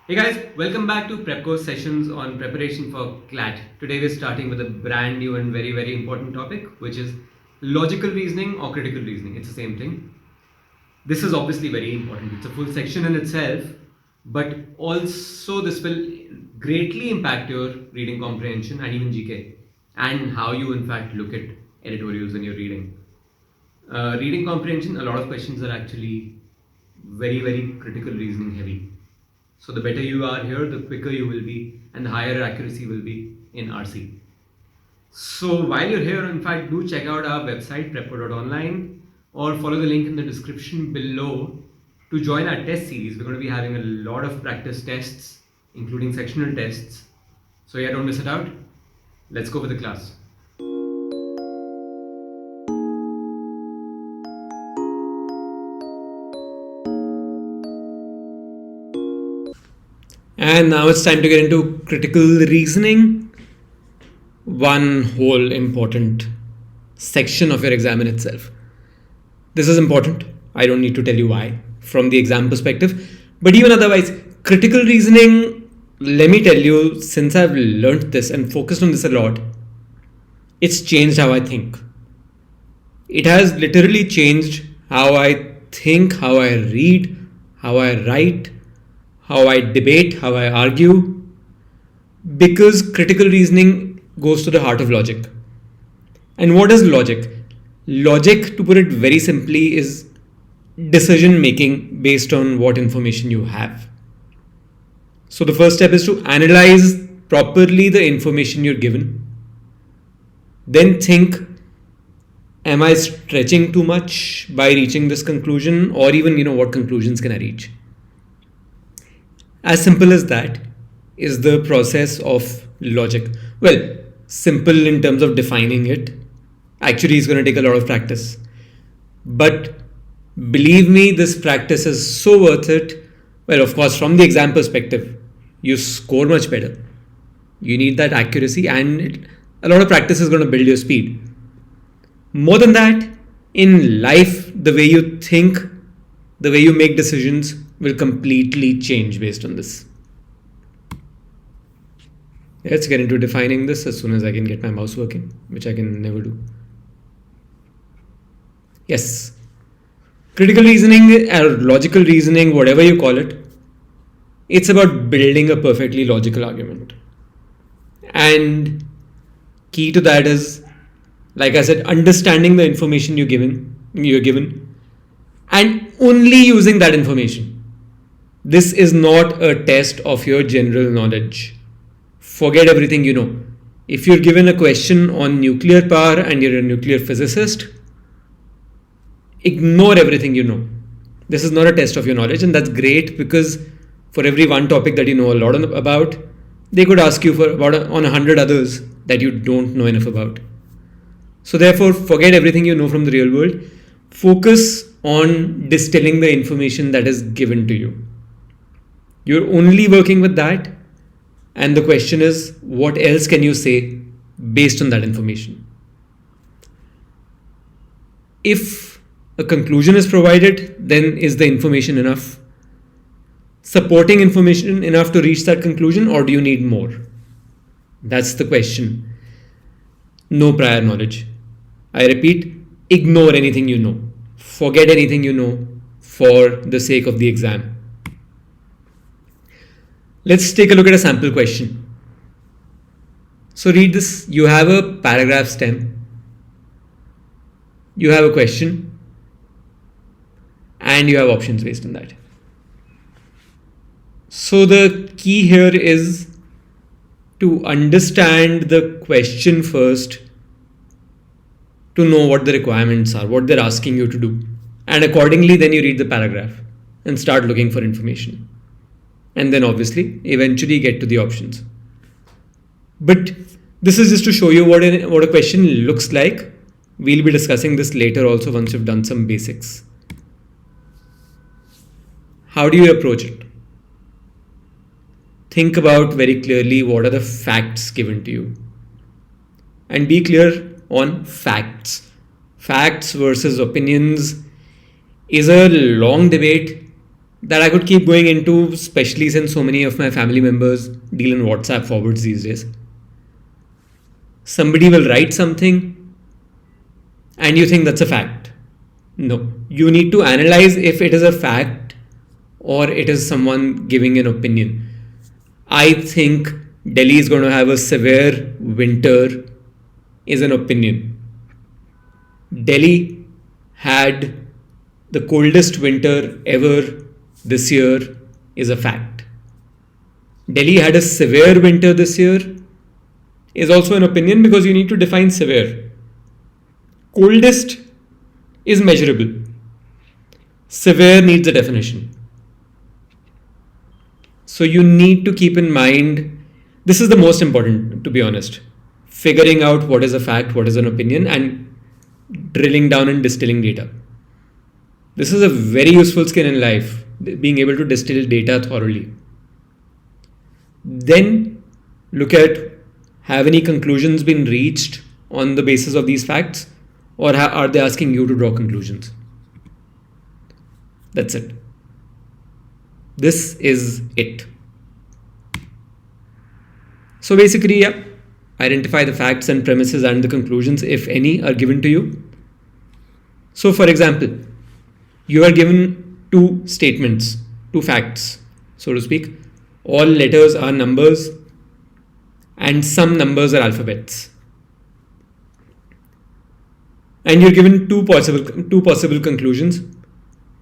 Hey guys, welcome back to Prep Course sessions on preparation for CLAT. Today we're starting with a brand new and very important topic, which is logical reasoning or critical reasoning. It's the same thing. This is obviously very important. It's a full section in itself, but also this will greatly impact your reading comprehension and even GK and how you in fact look at editorials when you're reading. Reading comprehension, a lot of questions are actually very critical reasoning heavy. So the better you are here, the quicker you will be and the higher accuracy will be in RC. So while you're here, in fact, do check out our website prepco.online or follow the link in the description below to join our test series. We're going to be having a lot of practice tests, including sectional tests. So yeah, don't miss it out. Let's go with the class. And now it's time to get into critical reasoning, one whole important section of your exam in itself. This is important. I don't need to tell you why from the exam perspective. But even otherwise, critical reasoning, let me tell you, since I've learned this and focused on this a lot, it's changed how I think. It has literally changed how I think, how I read, how I write, how I debate, how I argue, because critical reasoning goes to the heart of logic. And what is logic? Logic, to put it very simply, is decision making based on what information you have. So the first step is to analyze properly the information you're given. Then think, am I stretching too much by reaching this conclusion? Or even, what conclusions can I reach? As simple as that is the process of logic. Well, simple in terms of defining it. Actually, it's going to take a lot of practice. But believe me, this practice is so worth it. Well, of course, from the exam perspective, you score much better. You need that accuracy, and a lot of practice is going to build your speed. More than that, in life, the way you think, the way you make decisions will completely change based on this. Let's get into defining this as soon as I can get my mouse working, which I can never do. Yes. Critical reasoning or logical reasoning, whatever you call it, it's about building a perfectly logical argument. And key to that is, like I said, understanding the information you're given, and only using that information. This is not a test of your general knowledge. Forget everything you know. If you're given a question on nuclear power and you're a nuclear physicist, ignore everything you know. This is not a test of your knowledge, and that's great because for every one topic that you know a lot about, they could ask you for about on 100 others that you don't know enough about. So therefore, forget everything you know from the real world. Focus on distilling the information that is given to you. You're only working with that, and the question is, what else can you say based on that information? If a conclusion is provided, then is the information enough? Supporting information enough to reach that conclusion, or do you need more? That's the question. No prior knowledge. I repeat, ignore anything you know. Forget anything you know for the sake of the exam. Let's take a look at a sample question. So read this. You have a paragraph stem. You have a question. And you have options based on that. So the key here is to understand the question first, to know what the requirements are, what they're asking you to do. And accordingly, then you read the paragraph and start looking for information. And then obviously, eventually get to the options. But this is just to show you what a question looks like. We'll be discussing this later also once you've done some basics. How do you approach it? Think about very clearly what are the facts given to you. And be clear on facts. Facts versus opinions is a long debate. that I could keep going into, especially since so many of my family members deal in WhatsApp forwards these days. Somebody will write something and you think that's a fact. No, you need to analyze if it is a fact or it is someone giving an opinion. I think Delhi is going to have a severe winter is an opinion. Delhi had the coldest winter ever this year is a fact. Delhi had a severe winter this year is also an opinion, because you need to define severe. Coldest is measurable. Severe needs a definition. So you need to keep in mind, this is the most important, to be honest, figuring out what is a fact, what is an opinion, and drilling down and distilling data. This is a very useful skill in life, being able to distill data thoroughly. Then look at, have any conclusions been reached on the basis of these facts, or are they asking you to draw conclusions? That's it. This is it. So basically, yeah, identify the facts and premises and the conclusions, if any, are given to you. So for example, you are given two statements, two facts, so to speak. All letters are numbers and some numbers are alphabets. And you're given two possible conclusions.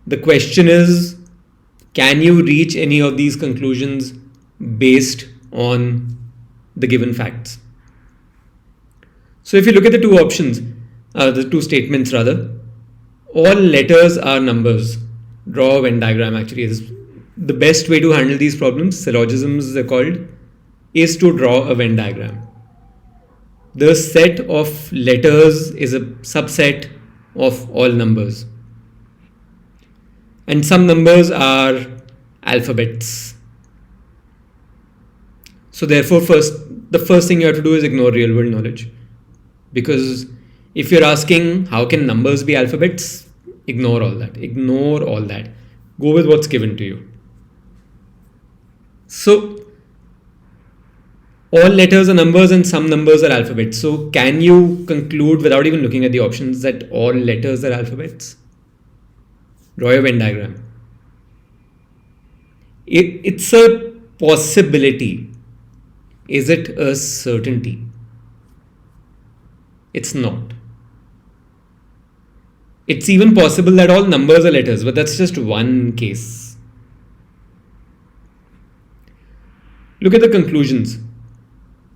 The question is, can you reach any of these conclusions based on the given facts? So if you look at the two options, the two statements rather, all letters are numbers. Draw a Venn diagram actually is the best way to handle these problems. Syllogisms they're called, is to draw a Venn diagram. The set of letters is a subset of all numbers. And some numbers are alphabets. So therefore, the first thing you have to do is ignore real world knowledge. Because if you're asking how can numbers be alphabets, ignore all that. Ignore all that. Go with what's given to you. So all letters are numbers and some numbers are alphabets. So can you conclude without even looking at the options that all letters are alphabets? Draw a Venn diagram. It's a possibility. Is it a certainty? It's not. It's even possible that all numbers are letters, but that's just one case. Look at the conclusions.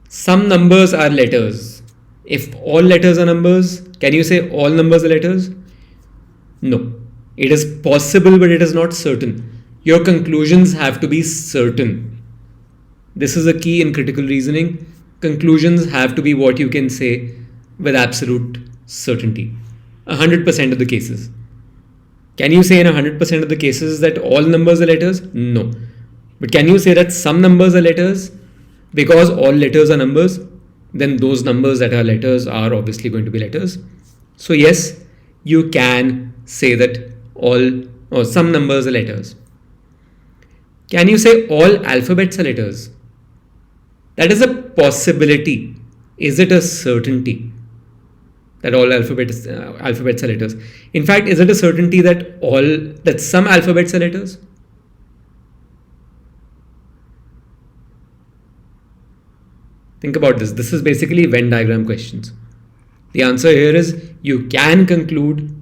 Some numbers are letters. If all letters are numbers, can you say all numbers are letters? No. It is possible, but it is not certain. Your conclusions have to be certain. This is a key in critical reasoning. Conclusions have to be what you can say with absolute certainty. 100% of the cases. Can you say in 100% of the cases that all numbers are letters? No. But can you say that some numbers are letters? Because all letters are numbers, then those numbers that are letters are obviously going to be letters. So yes, you can say that all or some numbers are letters. Can you say all alphabets are letters? That is a possibility. Is it a certainty that all alphabets are letters? In fact, is it a certainty that some alphabets are letters? Think about this. This is basically Venn diagram questions. The answer here is you can conclude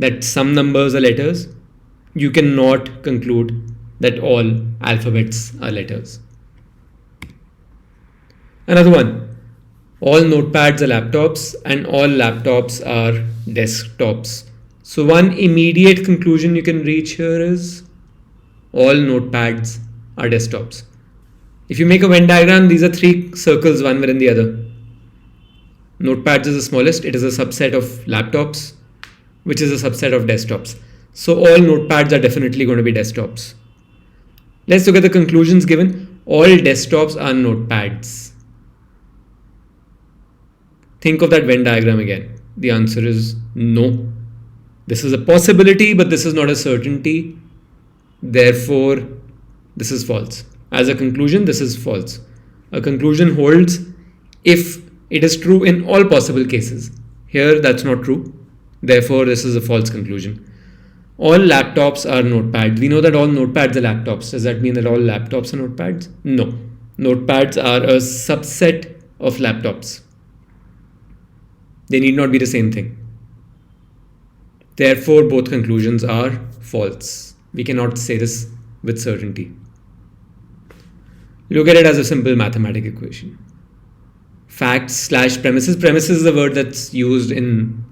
that some numbers are letters. You cannot conclude that all alphabets are letters. Another one. All notepads are laptops and all laptops are desktops. So one immediate conclusion you can reach here is all notepads are desktops. If you make a Venn diagram, these are three circles, one within the other. Notepads is the smallest. It is a subset of laptops, which is a subset of desktops. So all notepads are definitely going to be desktops. Let's look at the conclusions given. All desktops are notepads. Think of that Venn diagram again. The answer is no. This is a possibility, but this is not a certainty. Therefore, this is false. As a conclusion, this is false. A conclusion holds if it is true in all possible cases. Here, that's not true. Therefore, this is a false conclusion. All laptops are notepads. We know that all notepads are laptops. Does that mean that all laptops are notepads? No. Notepads are a subset of laptops. They need not be the same thing. Therefore, both conclusions are false. We cannot say this with certainty. Look at it as a simple mathematical equation. Facts / premises. Premises is a word that's used in...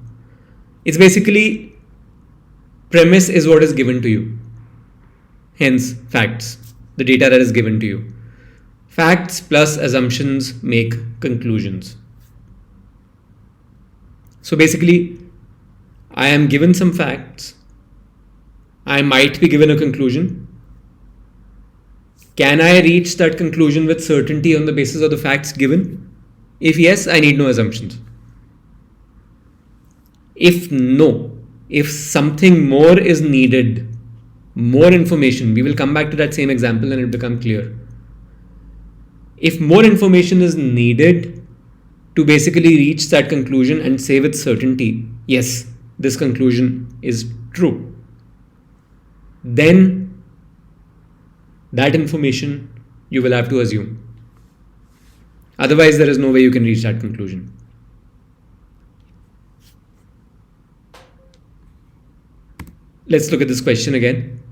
It's basically... Premise is what is given to you. Hence, facts. The data that is given to you. Facts plus assumptions make conclusions. So basically, I am given some facts. I might be given a conclusion. Can I reach that conclusion with certainty on the basis of the facts given? If yes, I need no assumptions. If no, if something more is needed, more information, we will come back to that same example and it will become clear. If more information is needed to basically reach that conclusion and say with certainty, yes, this conclusion is true, then that information you will have to assume. Otherwise, there is no way you can reach that conclusion. Let's look at this question again.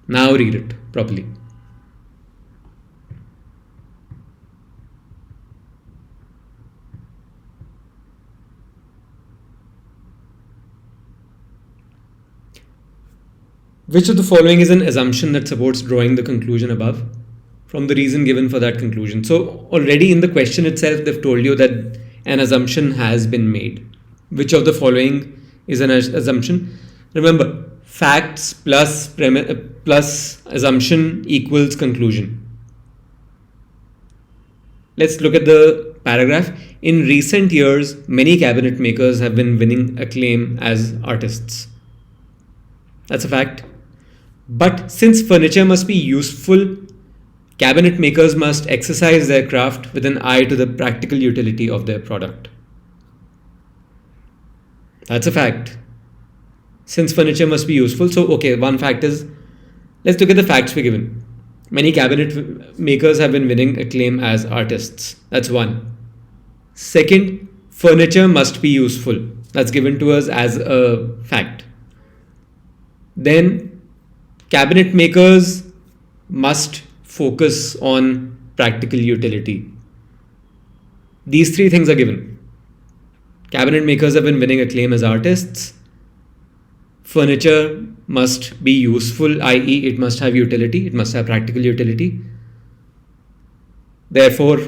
Now read it properly. Which of the following is an assumption that supports drawing the conclusion above from the reason given for that conclusion? So already in the question itself, they've told you that an assumption has been made. Which of the following is an assumption? Remember, facts plus assumption equals conclusion. Let's look at the paragraph. In recent years, many cabinet makers have been winning acclaim as artists. That's a fact. But since furniture must be useful, cabinet makers must exercise their craft with an eye to the practical utility of their product. That's a fact. Since furniture must be useful, so okay, one fact is, let's look at the facts we're given. Many cabinet makers have been winning acclaim as artists. That's one. Second, furniture must be useful. That's given to us as a fact. Then, cabinet makers must focus on practical utility. These three things are given. Cabinet makers have been winning acclaim as artists. Furniture must be useful, i.e. it must have utility, it must have practical utility. Therefore,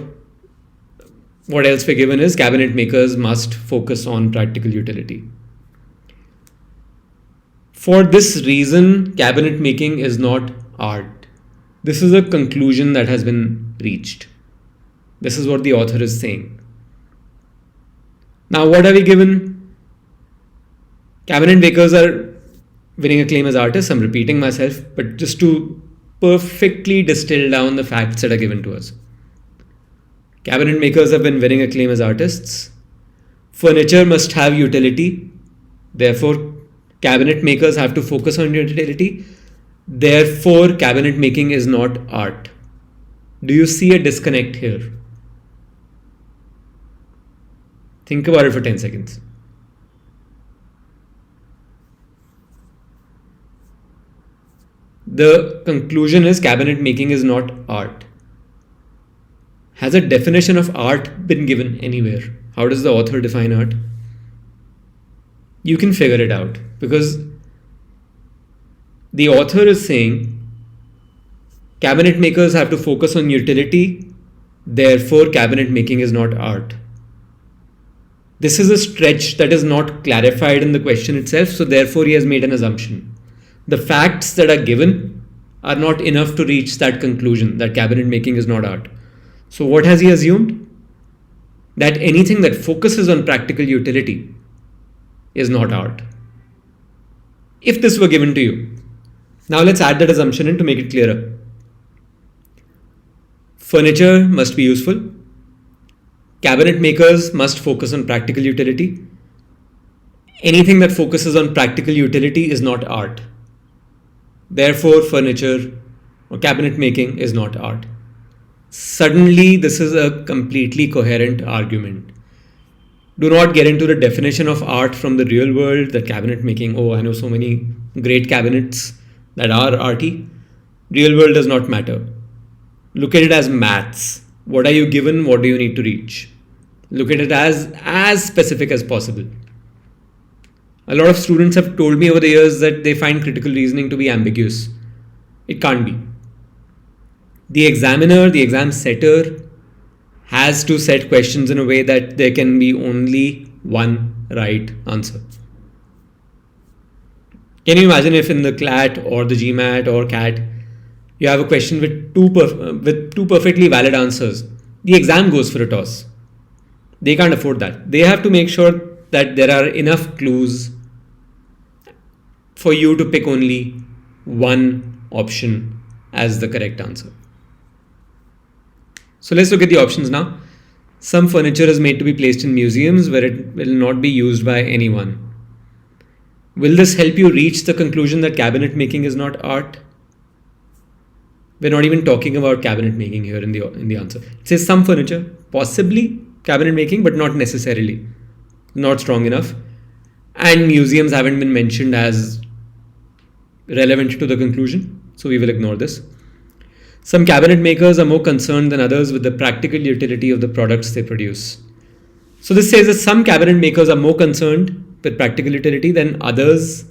what else we're given is cabinet makers must focus on practical utility. For this reason, cabinet making is not art. This is a conclusion that has been reached. This is what the author is saying. Now, what are we given? Cabinet makers are winning acclaim as artists. I'm repeating myself, but just to perfectly distill down the facts that are given to us. Cabinet makers have been winning acclaim as artists. Furniture must have utility. Therefore, cabinet makers have to focus on utility. Therefore, cabinet making is not art. Do you see a disconnect here? Think about it for 10 seconds. The conclusion is cabinet making is not art. Has a definition of art been given anywhere? How does the author define art? You can figure it out because the author is saying cabinet makers have to focus on utility, therefore cabinet making is not art. This is a stretch that is not clarified in the question itself, so therefore he has made an assumption. The facts that are given are not enough to reach that conclusion that cabinet making is not art. So what has he assumed? That anything that focuses on practical utility is not art. If this were given to you, Now let's add that assumption in to make it clearer. Furniture must be useful. Cabinet makers must focus on practical utility. Anything that focuses on practical utility is not art. Therefore, furniture or cabinet making is not art. Suddenly, this is a completely coherent argument. Do not get into the definition of art from the real world, that cabinet making, oh, I know so many great cabinets that are arty. Real world does not matter. Look at it as maths. What are you given? What do you need to reach? Look at it as specific as possible. A lot of students have told me over the years that they find critical reasoning to be ambiguous. It can't be. The examiner, the exam setter, has to set questions in a way that there can be only one right answer. Can you imagine if in the CLAT or the GMAT or CAT, you have a question with two perfectly valid answers? The exam goes for a toss. They can't afford that. They have to make sure that there are enough clues for you to pick only one option as the correct answer. So let's look at the options now. Some furniture is made to be placed in museums where it will not be used by anyone. Will this help you reach the conclusion that cabinet making is not art? We're not even talking about cabinet making here in the answer. It says some furniture, possibly cabinet making, but not necessarily. Not strong enough. And museums haven't been mentioned as relevant to the conclusion, so we will ignore this. Some cabinet makers are more concerned than others with the practical utility of the products they produce. So this says that some cabinet makers are more concerned with practical utility than others.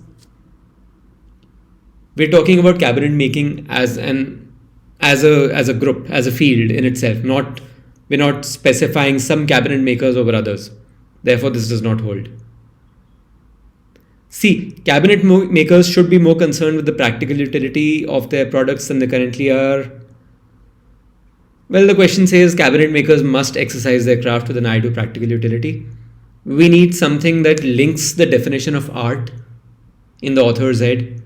We're talking about cabinet making as a group, as a field in itself. We're not specifying some cabinet makers over others. Therefore, this does not hold. C. Cabinet makers should be more concerned with the practical utility of their products than they currently are. Well, the question says cabinet makers must exercise their craft with an eye to practical utility. We need something that links the definition of art in the author's head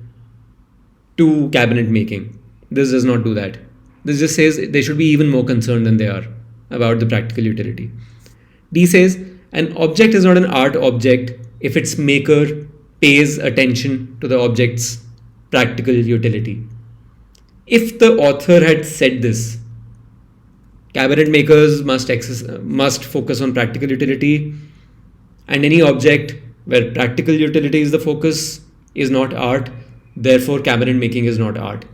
to cabinet making. This does not do that. This just says they should be even more concerned than they are about the practical utility. D says an object is not an art object if its maker pays attention to the object's practical utility. If the author had said this, cabinet makers must focus on practical utility, and any object where practical utility is the focus is not art, therefore cabinet making is not art.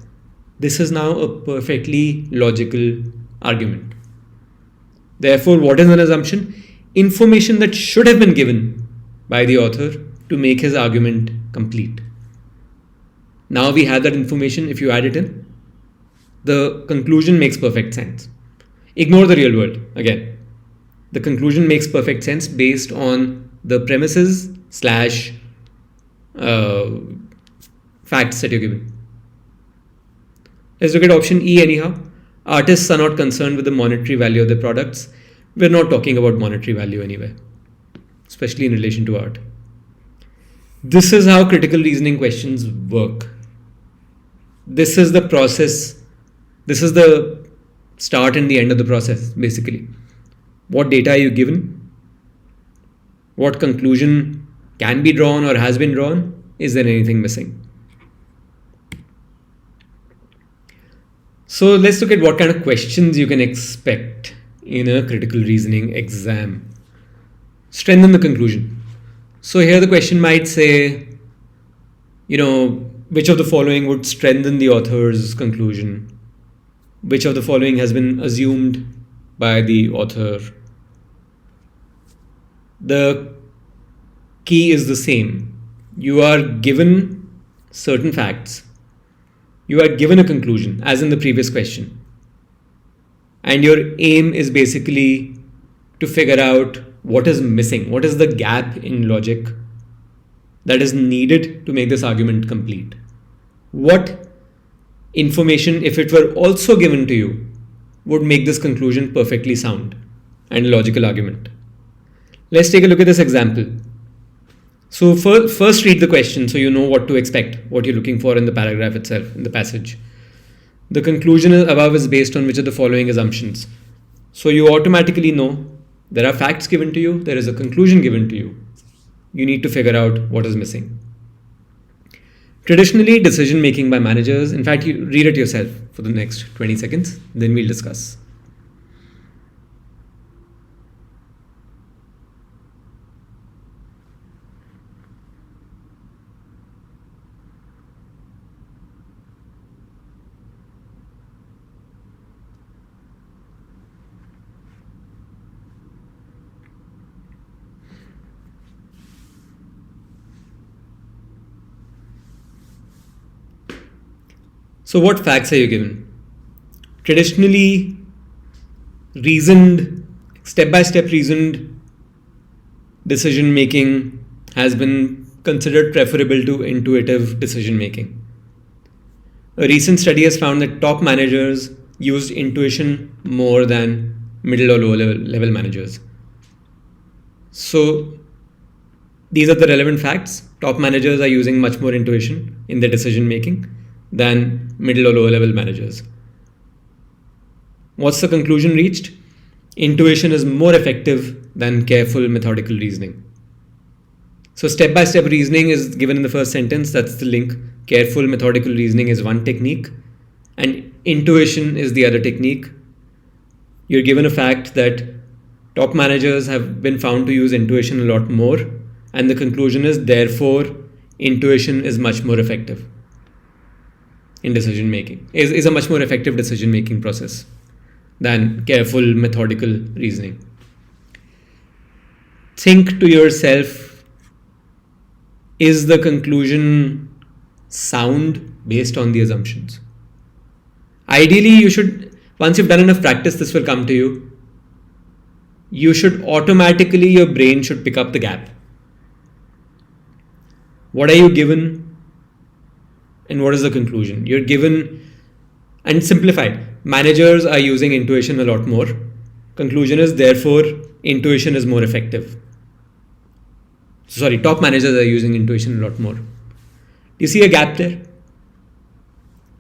This is now a perfectly logical argument. Therefore, what is an assumption? Information that should have been given by the author to make his argument complete. Now we have that information. If you add it in, the conclusion makes perfect sense. Ignore the real world again. The conclusion makes perfect sense based on the premises / facts that you're given. Let's look at option E anyhow. Artists are not concerned with the monetary value of their products. We're not talking about monetary value anyway, especially in relation to art. This is how critical reasoning questions work. This is the process. This is the start and the end of the process, basically. What data are you given? What conclusion can be drawn or has been drawn? Is there anything missing? So let's look at what kind of questions you can expect in a critical reasoning exam. Strengthen the conclusion. So here the question might say, which of the following would strengthen the author's conclusion? Which of the following has been assumed by the author? The key is the same. You are given certain facts. You are given a conclusion, as in the previous question. And your aim is basically to figure out what is missing, what is the gap in logic that is needed to make this argument complete. What information, if it were also given to you, would make this conclusion perfectly sound and a logical argument. Let's take a look at this example. So first read the question so you know what to expect, what you're looking for in the paragraph itself, in the passage. The conclusion above is based on which of the following assumptions. So you automatically know there are facts given to you, there is a conclusion given to you. You need to figure out what is missing. Traditionally, decision making by managers, in fact, you read it yourself for the next 20 seconds, then we'll discuss. So what facts are you given? Traditionally, reasoned, step-by-step reasoned decision making has been considered preferable to intuitive decision making. A recent study has found that top managers used intuition more than middle or lower level managers. So these are the relevant facts. Top managers are using much more intuition in their decision making than middle or lower level managers. What's the conclusion reached? Intuition is more effective than careful methodical reasoning. So step-by-step reasoning is given in the first sentence, that's the link. Careful methodical reasoning is one technique and intuition is the other technique. You're given a fact that top managers have been found to use intuition a lot more, and the conclusion is therefore intuition is much more effective in decision making, is a much more effective decision making process than careful methodical reasoning. Think to yourself, is the conclusion sound based on the assumptions? Ideally, you should, once you've done enough practice, this will come to you. You should automatically, your brain should pick up the gap. What are you given? And what is the conclusion? You're given, and simplified, managers are using intuition a lot more. Conclusion is therefore intuition is more effective. Sorry, top managers are using intuition a lot more. Do you see a gap there?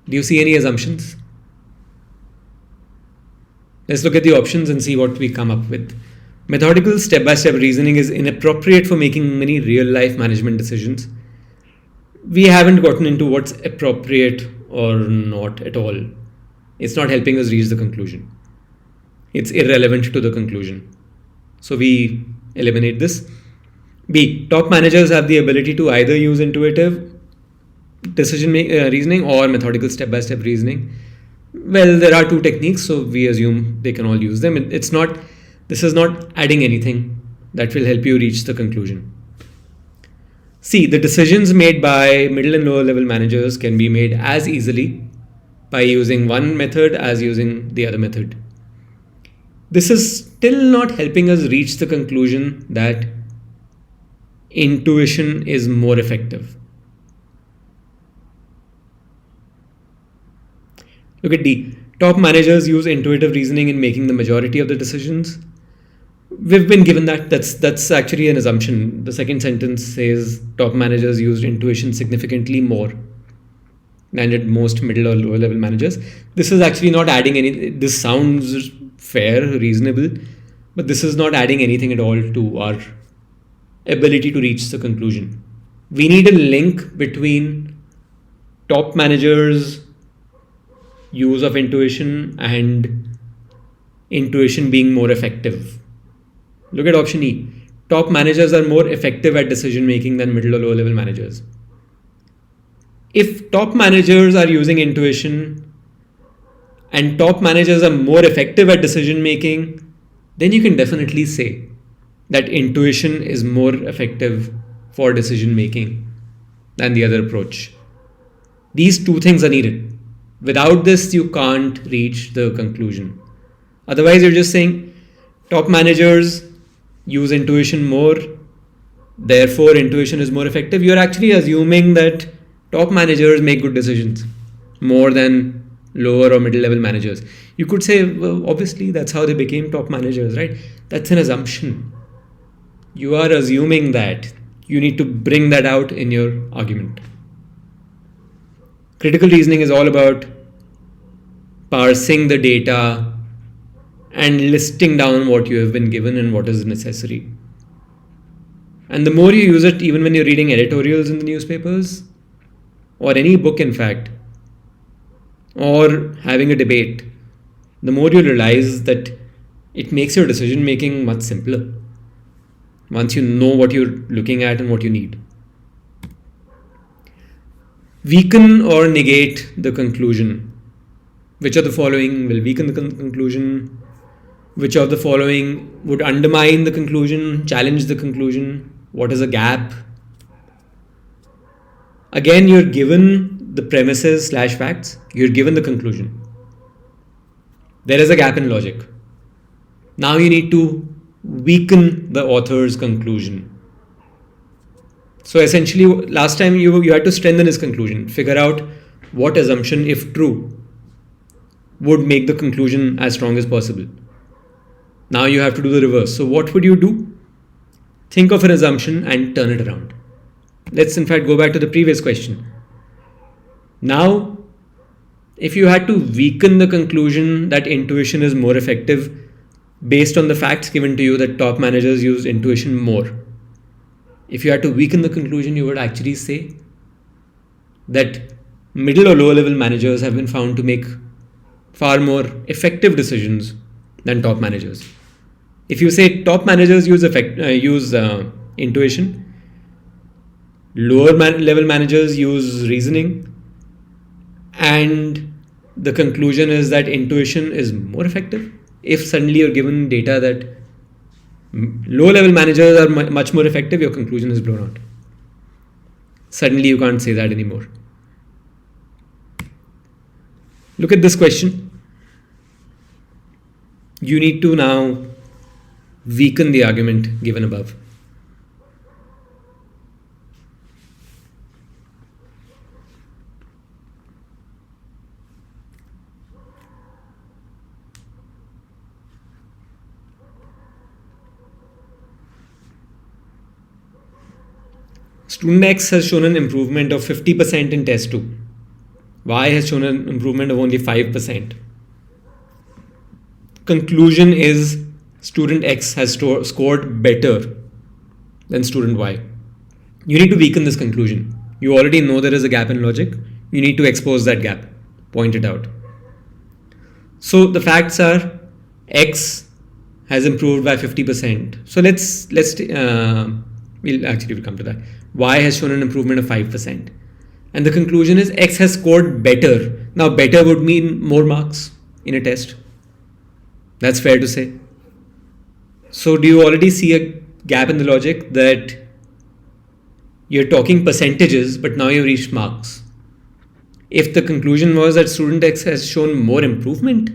Do you see any assumptions? Let's look at the options and see what we come up with. Methodical step-by-step reasoning is inappropriate for making many real-life management decisions. We haven't gotten into what's appropriate or not at all. It's not helping us reach the conclusion. It's irrelevant to the conclusion. So we eliminate this. B, top managers have the ability to either use intuitive decision reasoning or methodical step-by-step reasoning. Well, there are two techniques, so we assume they can all use them. This is not adding anything that will help you reach the conclusion. See, the decisions made by middle and lower level managers can be made as easily by using one method as using the other method. This is still not helping us reach the conclusion that intuition is more effective. Look at D. Top managers use intuitive reasoning in making the majority of the decisions. We've been given that. That's actually an assumption. The second sentence says top managers used intuition significantly more than did most middle or lower level managers. This is actually not adding any. This sounds fair, reasonable, but this is not adding anything at all to our ability to reach the conclusion. We need a link between top managers' use of intuition and intuition being more effective. Look at option E. Top managers are more effective at decision making than middle or lower level managers. If top managers are using intuition and top managers are more effective at decision making, then you can definitely say that intuition is more effective for decision making than the other approach. These two things are needed. Without this, you can't reach the conclusion. Otherwise, you're just saying top managers use intuition more, therefore intuition is more effective. You're actually assuming that top managers make good decisions more than lower or middle level managers. You could say, well, obviously that's how they became top managers, right? That's an assumption. You are assuming that. you need to bring that out in your argument. Critical reasoning is all about parsing the data and listing down what you have been given and what is necessary. And the more you use it, even when you're reading editorials in the newspapers, or any book in fact, or having a debate, the more you realize that it makes your decision making much simpler once you know what you're looking at and what you need. Weaken or negate the conclusion. Which of the following will weaken the conclusion? Which of the following would undermine the conclusion, challenge the conclusion? What is a gap? Again, you're given the premises / facts, you're given the conclusion. There is a gap in logic. Now you need to weaken the author's conclusion. So essentially, last time you had to strengthen his conclusion, figure out what assumption, if true, would make the conclusion as strong as possible. Now you have to do the reverse. So what would you do? Think of an assumption and turn it around. Let's in fact go back to the previous question. Now, if you had to weaken the conclusion that intuition is more effective based on the facts given to you that top managers use intuition more, if you had to weaken the conclusion, you would actually say that middle or lower level managers have been found to make far more effective decisions than top managers. If you say top managers use intuition, lower level managers use reasoning, and the conclusion is that intuition is more effective, if suddenly you're given data that low level managers are much more effective, your conclusion is blown out. Suddenly you can't say that anymore. Look at this question. You need to now weaken the argument given above. Student X has shown an improvement of 50% in test 2. Y has shown an improvement of only 5%. Conclusion is student X has scored better than student Y. You need to weaken this conclusion. You already know there is a gap in logic. You need to expose that gap, point it out. So the facts are X has improved by 50%. So we'll come to that. Y has shown an improvement of 5%. And the conclusion is X has scored better. Now better would mean more marks in a test. That's fair to say. So do you already see a gap in the logic that you're talking percentages, but now you've reached marks? If the conclusion was that student X has shown more improvement,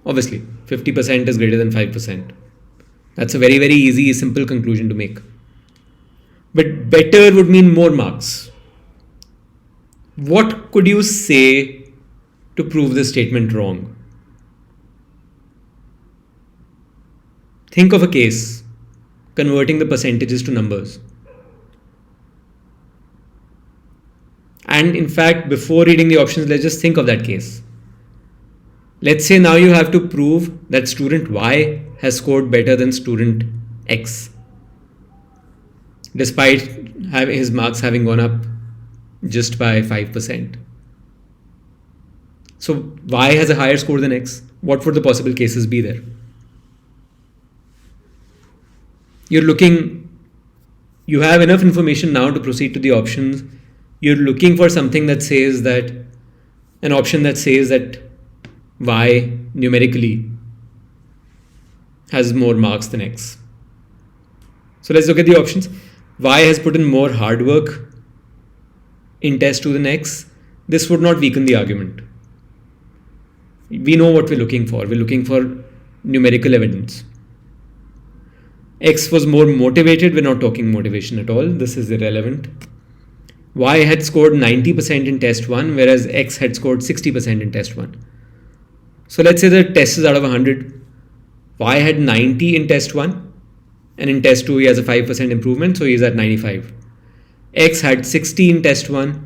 obviously 50% is greater than 5%. That's a very, very easy, simple conclusion to make. But better would mean more marks. What could you say to prove this statement wrong? Think of a case, converting the percentages to numbers. And in fact, before reading the options, let's just think of that case. Let's say now you have to prove that student Y has scored better than student X, despite his marks having gone up just by 5%. So Y has a higher score than X. What would the possible cases be there? You have enough information now to proceed to the options. You're looking for something that says that, an option that says that Y numerically has more marks than X. So let's look at the options. Y has put in more hard work in test 2 than X. This would not weaken the argument. We know what we're looking for. We're looking for numerical evidence. X was more motivated. We're not talking motivation at all. This is irrelevant. Y had scored 90% in test 1, whereas X had scored 60% in test 1. So let's say the test is out of 100. Y had 90 in test 1, and in test 2 he has a 5% improvement, so he's at 95. X had 60 in test 1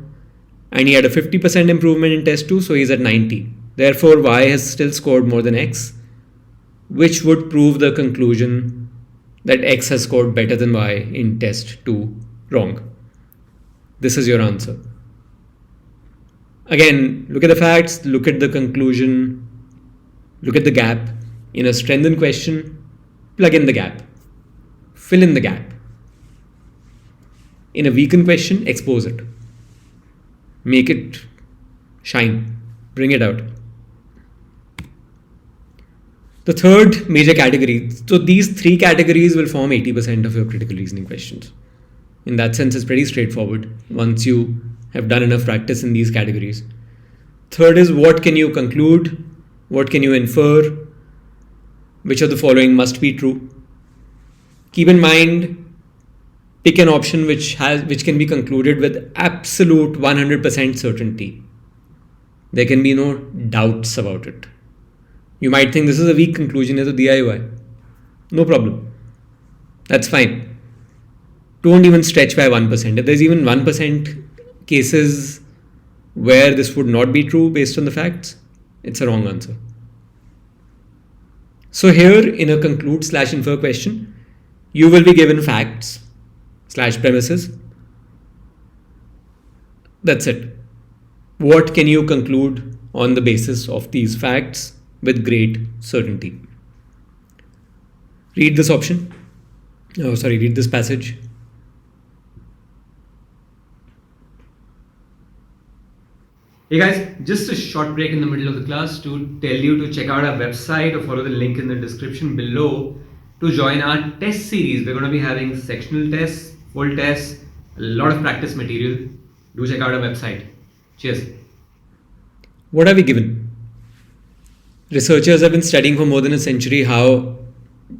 and he had a 50% improvement in test 2, so he's at 90. Therefore, Y has still scored more than X, which would prove the conclusion that X has scored better than Y in test 2 wrong. This is your answer. Again, look at the facts, look at the conclusion, look at the gap. In a strengthened question, plug in the gap, fill in the gap. In a weakened question, expose it. Make it shine, bring it out. The third major category. So these three categories will form 80% of your critical reasoning questions. In that sense, it's pretty straightforward once you have done enough practice in these categories. Third is, what can you conclude? What can you infer? Which of the following must be true? Keep in mind, pick an option which can be concluded with absolute 100% certainty. There can be no doubts about it. You might think this is a weak conclusion, is a DIY. No problem. That's fine. Don't even stretch by 1%. If there's even 1% cases where this would not be true based on the facts, it's a wrong answer. So here in a conclude/infer question, you will be given facts/premises. That's it. What can you conclude on the basis of these facts with great certainty? Read this read this passage. Hey guys, just a short break in the middle of the class to tell you to check out our website or follow the link in the description below to join our test series. We're going to be having sectional tests, full tests, a lot of practice material. Do check out our website. Cheers. What are we given? Researchers have been studying for more than a century how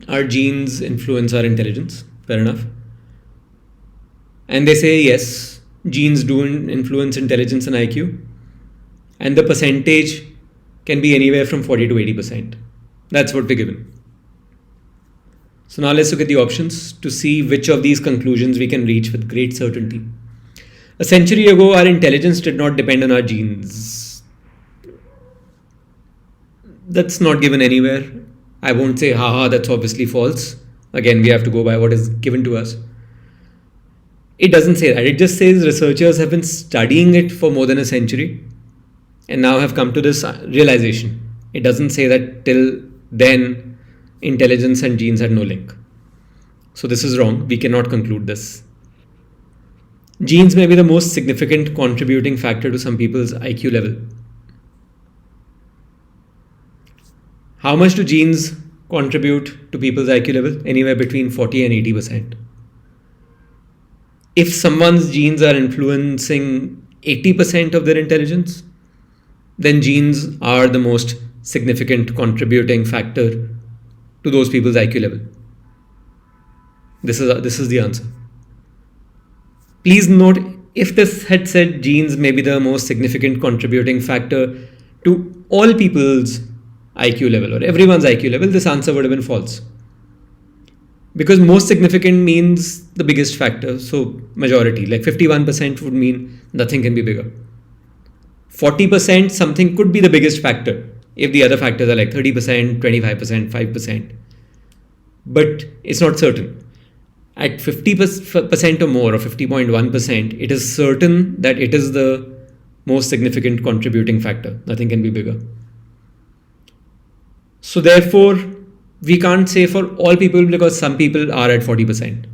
our genes influence our intelligence. Fair enough. And they say yes, genes do influence intelligence and IQ. And the percentage can be anywhere from 40 to 80%. That's what we're given. So now let's look at the options to see which of these conclusions we can reach with great certainty. A century ago, our intelligence did not depend on our genes. That's not given anywhere. I won't say, haha, that's obviously false. Again, we have to go by what is given to us. It doesn't say that. It just says researchers have been studying it for more than a century and now have come to this realization. It doesn't say that till then intelligence and genes had no link. So this is wrong. We cannot conclude this. Genes may be the most significant contributing factor to some people's IQ level. How much do genes contribute to people's IQ level? Anywhere between 40 and 80%. If someone's genes are influencing 80% of their intelligence, then genes are the most significant contributing factor to those people's IQ level. This is the answer. Please note, if this had said genes may be the most significant contributing factor to all people's IQ level or everyone's IQ level, this answer would have been false. Because most significant means the biggest factor, so majority, like 51% would mean nothing can be bigger. 40% something could be the biggest factor if the other factors are like 30%, 25%, 5%. But it's not certain. At 50% or more, or 50.1%, it is certain that it is the most significant contributing factor. Nothing can be bigger. So therefore, we can't say for all people because some people are at 40%.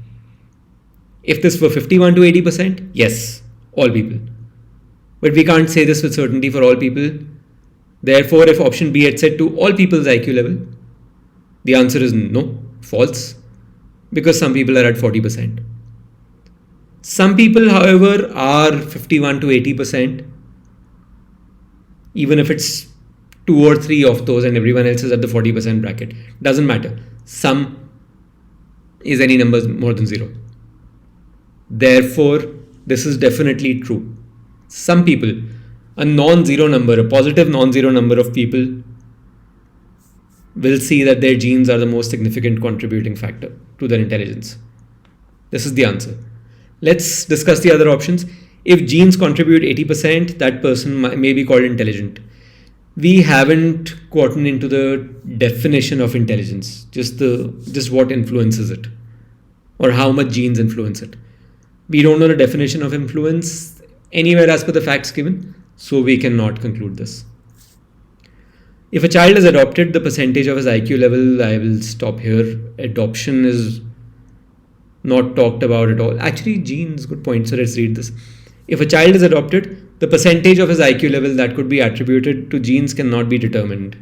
If this were 51 to 80%, yes, all people. But we can't say this with certainty for all people. Therefore, if option B had said to all people's IQ level, the answer is no, false, because some people are at 40%. Some people, however, are 51 to 80%, even if it's 2 or 3 of those and everyone else is at the 40% bracket. Doesn't matter. Some is any number more than 0. Therefore, this is definitely true. Some people, a non-zero number, a positive non-zero number of people will see that their genes are the most significant contributing factor to their intelligence. This is the answer. Let's discuss the other options. If genes contribute 80%, that person may be called intelligent. We haven't gotten into the definition of intelligence, just what influences it, or how much genes influence it. We don't know the definition of influence anywhere as per the facts given, so we cannot conclude this. If a child is adopted, the percentage of his IQ level, I will stop here. Adoption is not talked about at all. Actually, genes, good point. So let's read this. If a child is adopted, the percentage of his IQ level that could be attributed to genes cannot be determined.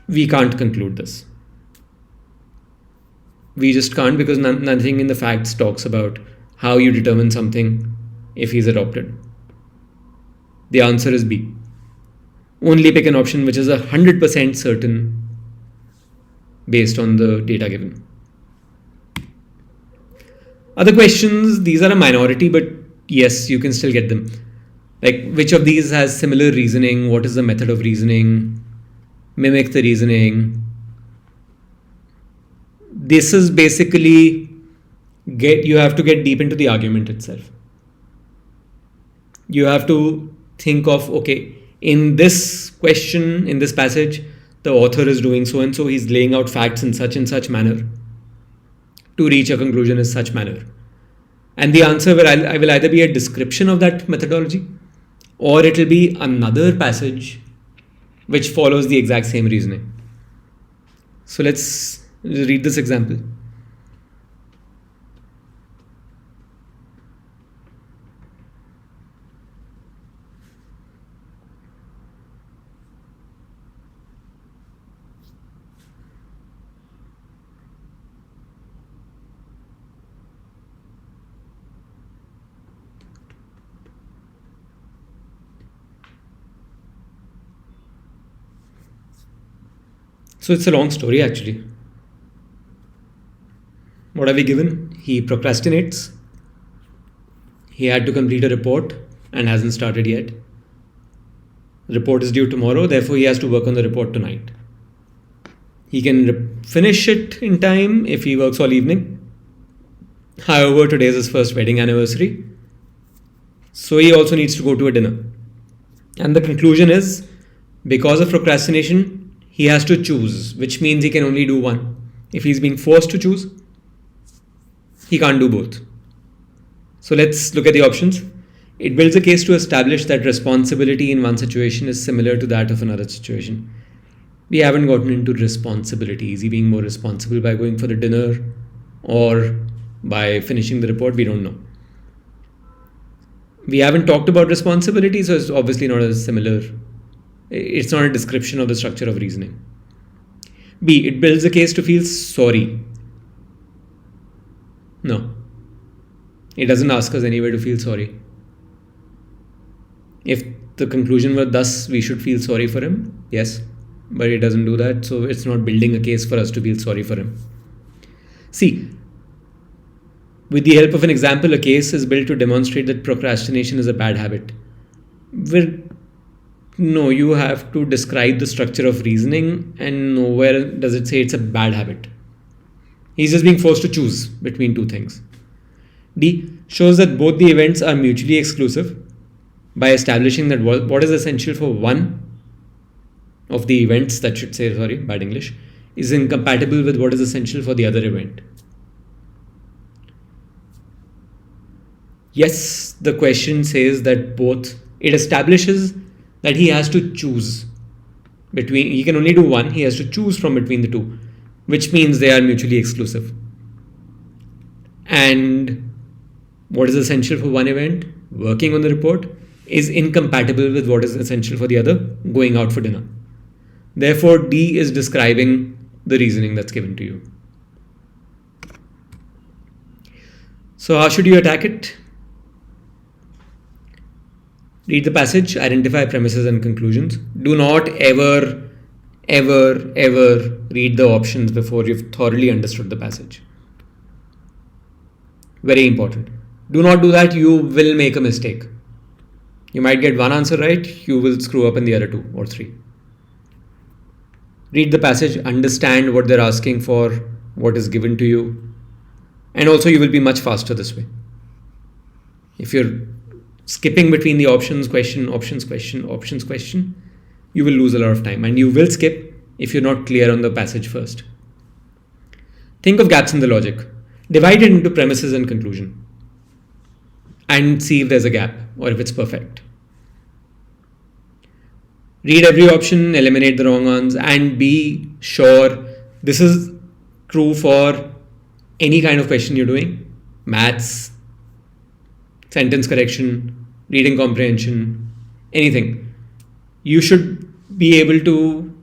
We can't conclude this. We just can't, because nothing in the facts talks about how you determine something if he's adopted. The answer is B. Only pick an option which is 100% certain based on the data given. Other questions, these are a minority, but yes, you can still get them. Like, which of these has similar reasoning? What is the method of reasoning? Mimic the reasoning. This is basically you have to get deep into the argument itself. You have to think of, okay, in this question, in this passage, the author is doing so and so, he's laying out facts in such and such manner to reach a conclusion in such manner. And the answer will either be a description of that methodology, or it will be another passage which follows the exact same reasoning. So let's read this example. So it's a long story actually. What are we given? He procrastinates. He had to complete a report and hasn't started yet. The report is due tomorrow, therefore he has to work on the report tonight. He can finish it in time if he works all evening. However, today is his first wedding anniversary, so he also needs to go to a dinner. And the conclusion is, because of procrastination, he has to choose, which means he can only do one. If he's being forced to choose, he can't do both. So let's look at the options. It builds a case to establish that responsibility in one situation is similar to that of another situation. We haven't gotten into responsibility. Is he being more responsible by going for the dinner or by finishing the report? We don't know. We haven't talked about responsibility, so it's obviously not as similar. It's not a description of the structure of reasoning. B, it builds a case to feel sorry. No. It doesn't ask us anywhere to feel sorry. If the conclusion were thus we should feel sorry for him, yes, but it doesn't do that, so it's not building a case for us to feel sorry for him. C, with the help of an example, a case is built to demonstrate that procrastination is a bad habit. No, you have to describe the structure of reasoning, and nowhere does it say it's a bad habit. He's just being forced to choose between two things. D, shows that both the events are mutually exclusive by establishing that what is essential for one of the events, that should say, sorry, bad English, is incompatible with what is essential for the other event. Yes, the question says that it establishes that he has to choose between, he can only do one, he has to choose from between the two, which means they are mutually exclusive. And what is essential for one event, working on the report, is incompatible with what is essential for the other, going out for dinner. Therefore, D is describing the reasoning that's given to you. So how should you attack it? Read the passage, identify premises and conclusions. Do not ever read the options before you've thoroughly understood the passage. Very important. Do not do that, you will make a mistake. You might get one answer right, you will screw up in the other two or three. Read the passage, understand what they're asking for, what is given to you, and also you will be much faster this way. If you're skipping between the options question, you will lose a lot of time, and you will skip if you're not clear on the passage first. Think of gaps in the logic. Divide it into premises and conclusion and see if there's a gap or if it's perfect. Read every option, eliminate the wrong ones, and be sure this is true for any kind of question you're doing. Maths, sentence correction, reading comprehension, anything. You should be able to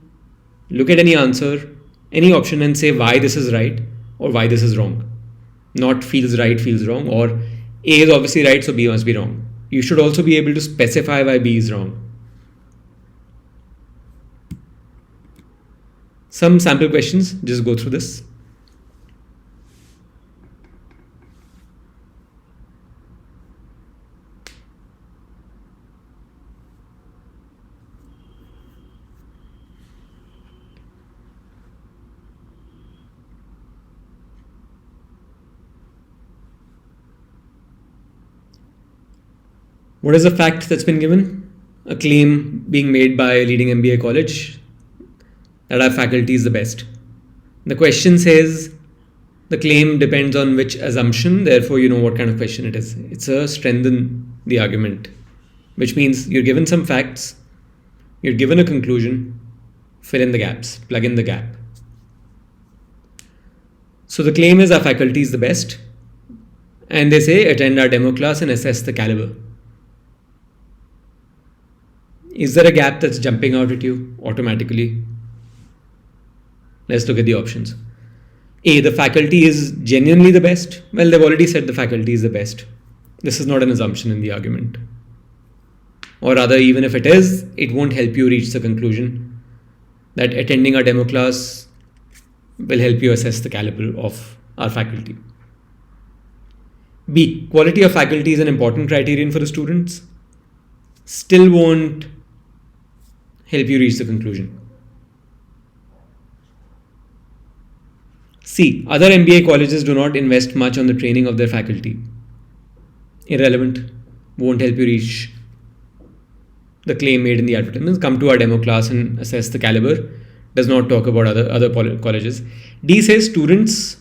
look at any answer, any option, and say why this is right or why this is wrong. Not feels right, feels wrong, or A is obviously right, so B must be wrong. You should also be able to specify why B is wrong. Some sample questions, just go through this. What is the fact that's been given? A claim being made by a leading MBA college that our faculty is the best. The question says the claim depends on which assumption, therefore you know what kind of question it is. It's a strengthen the argument, which means you're given some facts, you're given a conclusion, fill in the gaps, plug in the gap. So the claim is our faculty is the best, and they say attend our demo class and assess the caliber. Is there a gap that's jumping out at you automatically? Let's look at the options. A, the faculty is genuinely the best. Well, they've already said the faculty is the best. This is not an assumption in the argument. Or rather, even if it is, it won't help you reach the conclusion that attending our demo class will help you assess the caliber of our faculty. B, quality of faculty is an important criterion for the students. Still won't help you reach the conclusion. C, other MBA colleges do not invest much on the training of their faculty. Irrelevant, won't help you reach the claim made in the advertisement. Come to our demo class and assess the caliber. Does not talk about other colleges. D says students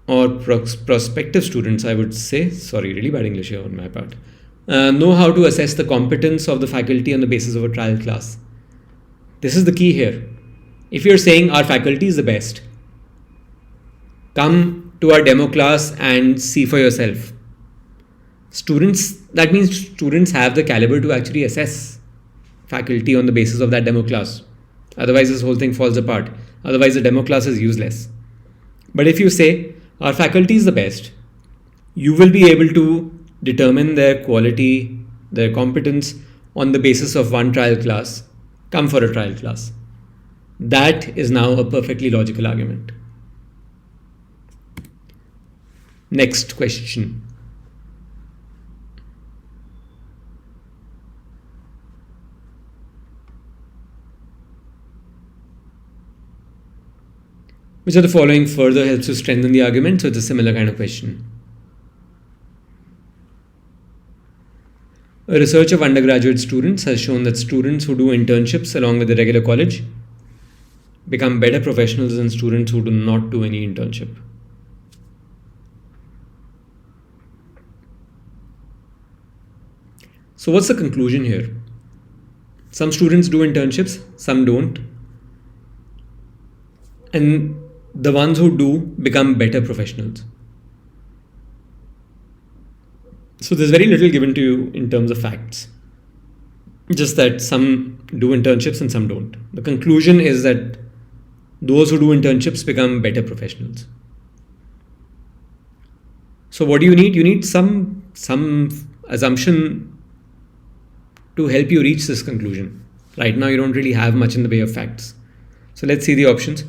or prospective students, I would say, sorry, really bad English here on my part, know how to assess the competence of the faculty on the basis of a trial class. This is the key here. If you're saying our faculty is the best, come to our demo class and see for yourself. Students, that means students have the caliber to actually assess faculty on the basis of that demo class. Otherwise, this whole thing falls apart. Otherwise, the demo class is useless. But if you say our faculty is the best, you will be able to determine their quality, their competence on the basis of one trial class. Come for a trial class. That is now a perfectly logical argument. Next question. Which of the following further helps to strengthen the argument? So it's a similar kind of question. A research of undergraduate students has shown that students who do internships along with the regular college become better professionals than students who do not do any internship. So what's the conclusion here? Some students do internships, some don't. And the ones who do become better professionals. So there's very little given to you in terms of facts. Just that some do internships and some don't. The conclusion is that those who do internships become better professionals. So what do you need? You need some assumption to help you reach this conclusion. Right now you don't really have much in the way of facts. So let's see the options.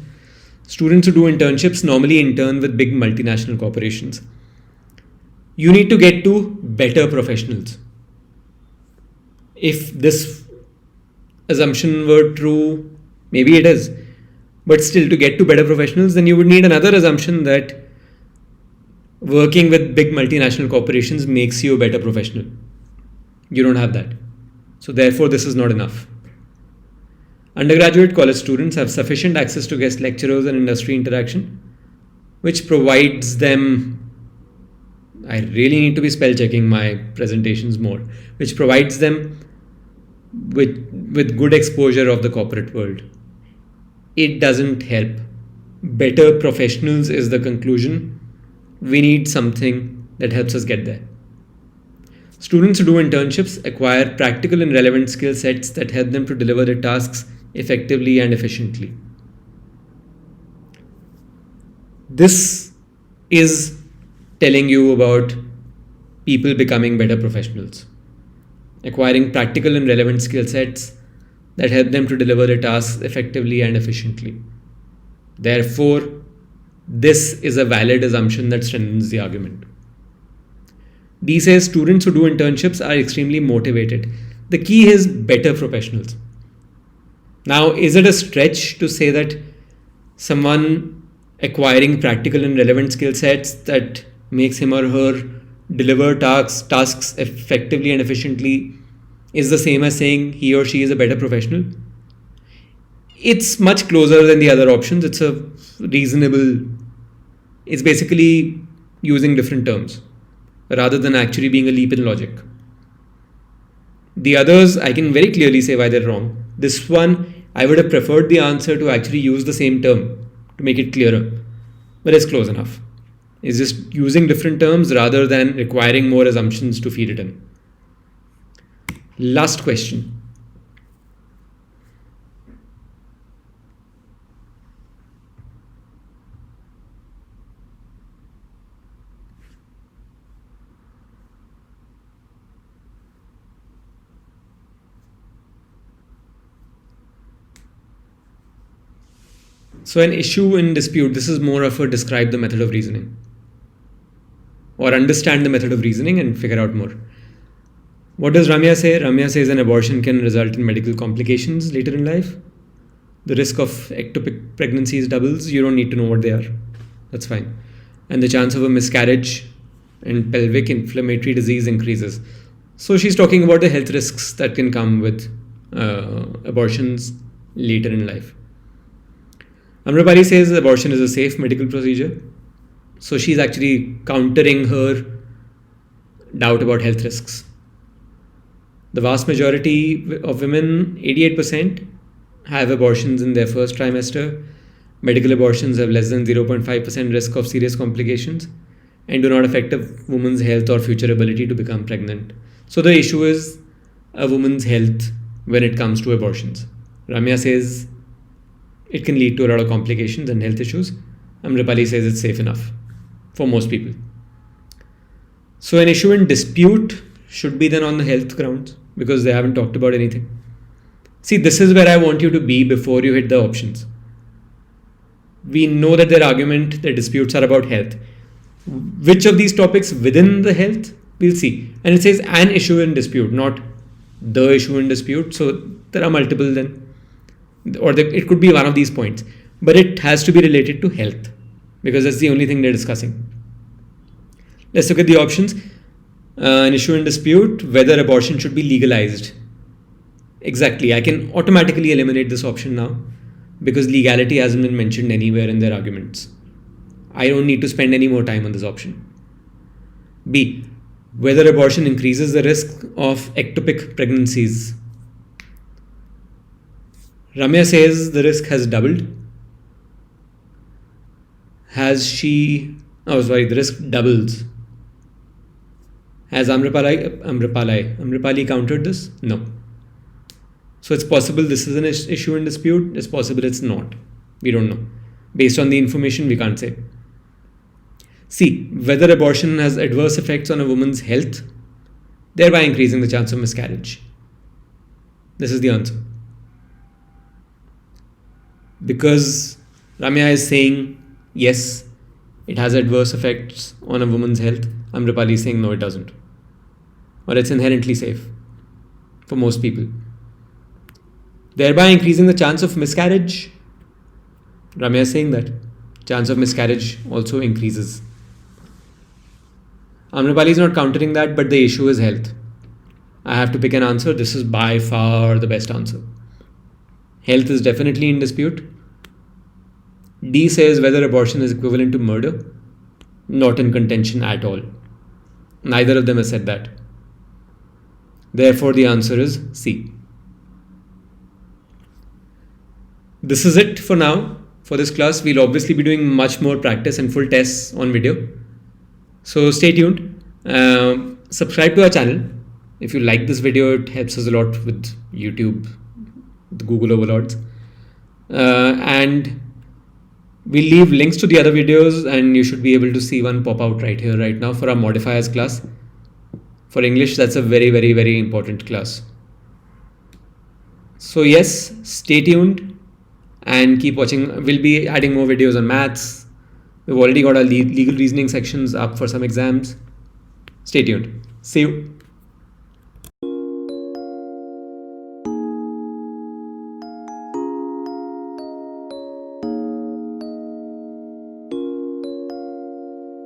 Students who do internships normally intern with big multinational corporations. You need to get to better professionals. If this assumption were true, maybe it is. But still, to get to better professionals, then you would need another assumption that working with big multinational corporations makes you a better professional. You don't have that. So therefore, this is not enough. Undergraduate college students have sufficient access to guest lecturers and industry interaction, which provides them, I really need to be spell checking my presentations more, which provides them with good exposure of the corporate world. It doesn't help. Better professionals is the conclusion. We need something that helps us get there. Students who do internships acquire practical and relevant skill sets that help them to deliver their tasks effectively and efficiently. This is telling you about people becoming better professionals, acquiring practical and relevant skill sets that help them to deliver their tasks effectively and efficiently. Therefore, this is a valid assumption that strengthens the argument. D says students who do internships are extremely motivated. The key is better professionals. Now, is it a stretch to say that someone acquiring practical and relevant skill sets that makes him or her deliver tasks effectively and efficiently is the same as saying he or she is a better professional? It's much closer than the other options. It's basically using different terms rather than actually being a leap in logic. The others, I can very clearly say why they're wrong. This one, I would have preferred the answer to actually use the same term to make it clearer, but it's close enough. It's just using different terms rather than requiring more assumptions to feed it in. Last question. So an issue in dispute, this is more of a describe the method of reasoning or understand the method of reasoning and figure out more. What does Ramya say? Ramya says an abortion can result in medical complications later in life. The risk of ectopic pregnancies doubles. You don't need to know what they are. That's fine. And the chance of a miscarriage and pelvic inflammatory disease increases. So she's talking about the health risks that can come with abortions later in life. Amrapali says abortion is a safe medical procedure. So she's actually countering her doubt about health risks. The vast majority of women, 88%, have abortions in their first trimester. Medical abortions have less than 0.5% risk of serious complications and do not affect a woman's health or future ability to become pregnant. So the issue is a woman's health when it comes to abortions. Ramya says it can lead to a lot of complications and health issues. Amrapali says it's safe enough for most people. So an issue in dispute should be then on the health grounds because they haven't talked about anything. See, this is where I want you to be before you hit the options. We know that their argument, their disputes are about health. Which of these topics within the health? We'll see. And it says an issue in dispute, not the issue in dispute. So there are multiple then. It could be one of these points. But it has to be related to health because that's the only thing they're discussing. Let's look at the options. An issue in dispute, whether abortion should be legalized. Exactly. I can automatically eliminate this option now because legality hasn't been mentioned anywhere in their arguments. I don't need to spend any more time on this option. B, whether abortion increases the risk of ectopic pregnancies. Ramya says the risk has doubled. The risk doubles. Has Amrapali countered this? No. So it's possible this is an issue in dispute. It's possible it's not. We don't know. Based on the information, we can't say. C, whether abortion has adverse effects on a woman's health, thereby increasing the chance of miscarriage. This is the answer. Because Ramya is saying, yes, it has adverse effects on a woman's health. Amrapali is saying, no, it doesn't. Or it's inherently safe for most people. Thereby increasing the chance of miscarriage. Ramya is saying that chance of miscarriage also increases. Amrapali is not countering that, but the issue is health. I have to pick an answer. This is by far the best answer. Health is definitely in dispute. D says whether abortion is equivalent to murder. Not in contention at all. Neither of them has said that. Therefore, the answer is C. This is it for now for this class. We'll obviously be doing much more practice and full tests on video. So stay tuned. Subscribe to our channel. If you like this video, it helps us a lot with YouTube, the Google overlords. And we'll leave links to the other videos, and you should be able to see one pop out right here, right now, for our modifiers class. For English, that's a very, very, very important class. So yes, stay tuned and keep watching. We'll be adding more videos on maths. We've already got our legal reasoning sections up for some exams. Stay tuned. See you.